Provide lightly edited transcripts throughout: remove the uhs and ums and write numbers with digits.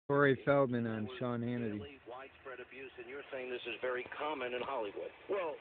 Corey Feldman on Sean Hannity. Widespread abuse, and you're saying this is very common in Hollywood. Well,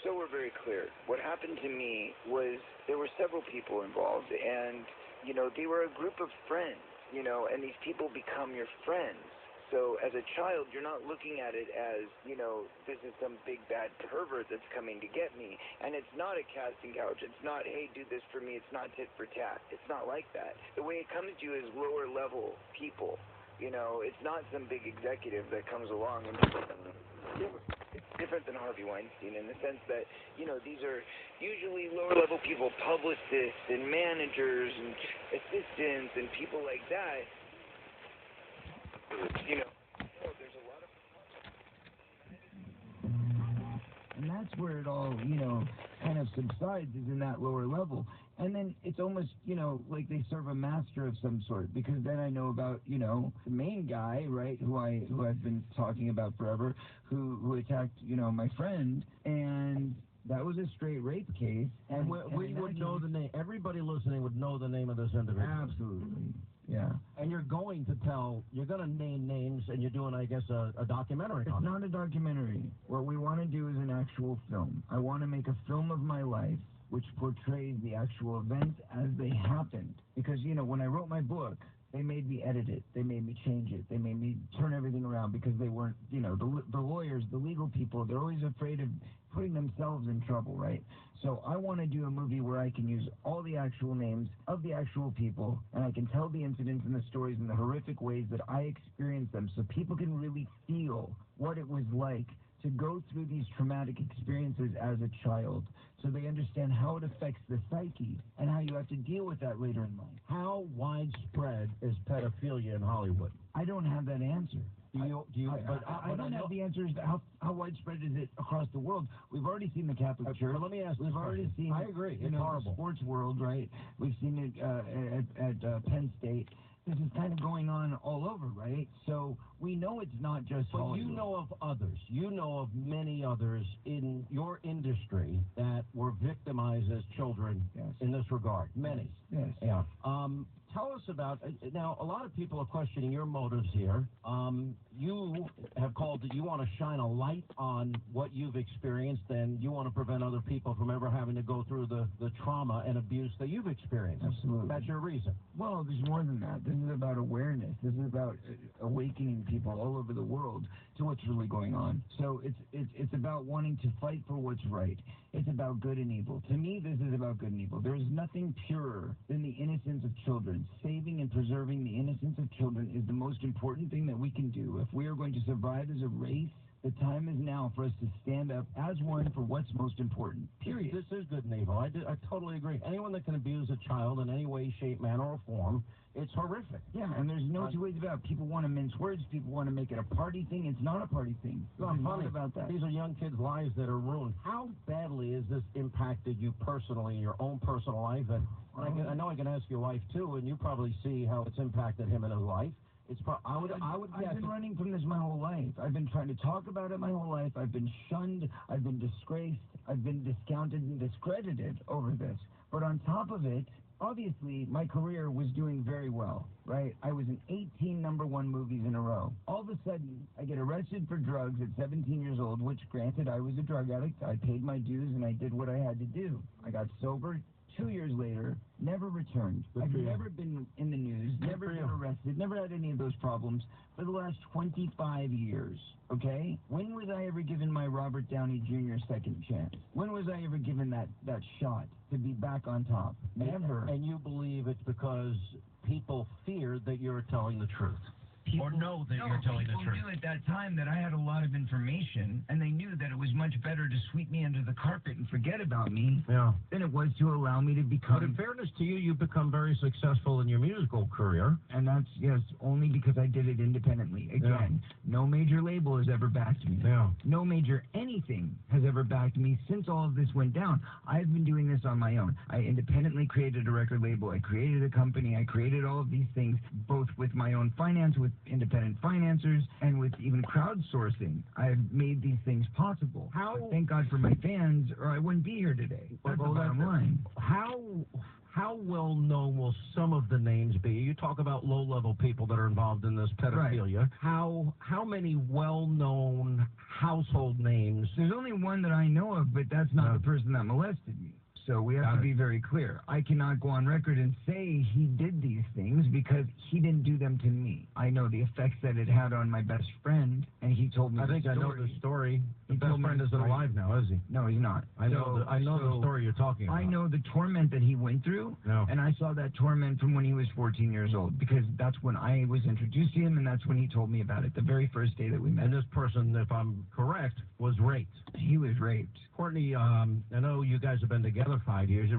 so we're very clear. What happened to me was there were several people involved, and, they were a group of friends, and these people become your friends. So as a child, you're not looking at it as, this is some big bad pervert that's coming to get me. And it's not a casting couch. It's not, hey, do this for me. It's not tit for tat. It's not like that. The way it comes to you is lower level people. It's not some big executive that comes along and it's different than Harvey Weinstein in the sense that, these are usually lower level people, publicists and managers and assistants and people like that. There's a lot of... And that's where it all, kind of subsides, is in that lower level. And then it's almost, like they serve a master of some sort, because then I know about, the main guy, right, who I've been talking about forever, who attacked, my friend, and that was a straight rape case. And we would know the name. Everybody listening would know the name of this individual. Absolutely. Yeah. And you're going to name names, and you're doing, I guess, a documentary on it. It's not a documentary. What we want to do is an actual film. I want to make a film of my life which portrays the actual events as they happened. Because, when I wrote my book, they made me edit it. They made me change it. They made me turn everything around because they weren't, the lawyers, the legal people, they're always afraid of putting themselves in trouble, right? So I want to do a movie where I can use all the actual names of the actual people, and I can tell the incidents and the stories in the horrific ways that I experienced them, so people can really feel what it was like to go through these traumatic experiences as a child, so they understand how it affects the psyche and how you have to deal with that later in life. How widespread is pedophilia in Hollywood? I don't have that answer. I don't have the answers to how widespread is it across the world. We've already seen the Catholic Church. Let me ask. We've already seen. I agree. It's horrible. The sports world, right? We've seen it at Penn State. This is kind of going on all over, right? So we know it's not just Hollywood. But you know of others. You know of many others in your industry that were victimized as children in this regard. Many. Yes. Yeah. Tell us about, now, a lot of people are questioning your motives here. You have called that you want to shine a light on what you've experienced, and you want to prevent other people from ever having to go through the trauma and abuse that you've experienced. Absolutely. That's your reason. Well, there's more than that. This is about awareness. This is about awakening people all over the world to what's really going on. So it's about wanting to fight for what's right. It's about good and evil. To me, this is about good and evil. There is nothing purer than the innocence of children. Saving and preserving the innocence of children is the most important thing that we can do. If we are going to survive as a race, the time is now for us to stand up as one for what's most important. Period. This is good and evil. I totally agree. Anyone that can abuse a child in any way, shape, manner, or form, it's horrific. Yeah, and there's no two ways about it. People want to mince words. People want to make it a party thing. It's not a party thing. I'm funny about that. These are young kids' lives that are ruined. How badly has this impacted you personally in your own personal life? And I know I can ask your wife, too, and you probably see how it's impacted him in his life. I've been running from this my whole life. I've been trying to talk about it my whole life. I've been shunned. I've been disgraced. I've been discounted and discredited over this. But on top of it, obviously, my career was doing very well, right? I was in 18 #1 movies in a row. All of a sudden, I get arrested for drugs at 17 years old, which, granted, I was a drug addict. I paid my dues, and I did what I had to do. I got sober 2 years later, never returned. I've never been in the news, never been arrested, never had any of those problems for the last 25 years, okay? When was I ever given my Robert Downey Jr. second chance? When was I ever given that shot to be back on top? Never. And you believe it's because people fear that you're telling the truth? Or know that you're telling the truth. People knew at that time that I had a lot of information, and they knew that it was much better to sweep me under the carpet and forget about me than it was to allow me to become... But in fairness to you, you've become very successful in your musical career. And that's, yes, only because I did it independently. Again, no major label has ever backed me. Yeah. No major anything has ever backed me since all of this went down. I've been doing this on my own. I independently created a record label. I created a company. I created all of these things, both with my own finance, with independent financiers, and with even crowdsourcing. I've made these things possible. Thank God for my fans, or I wouldn't be here today. That's the bottom line. how well known will some of the names be? You talk about low-level people that are involved in this pedophilia. Right. How many well-known household names? There's only one that I know of, but that's not the person that molested me. So we have to be very clear. I cannot go on record and say he did these things because he didn't do them to me. I know the effects that it had on my best friend, and he told me I know the story. The best friend isn't alive now, is he? No, he's not. I know the story you're talking about. I know the torment that he went through, and I saw that torment from when he was 14 years old, because that's when I was introduced to him, and that's when he told me about it, the very first day that we met. And this person, if I'm correct, was raped. He was raped. Courtney, I know you guys have been together 5 years.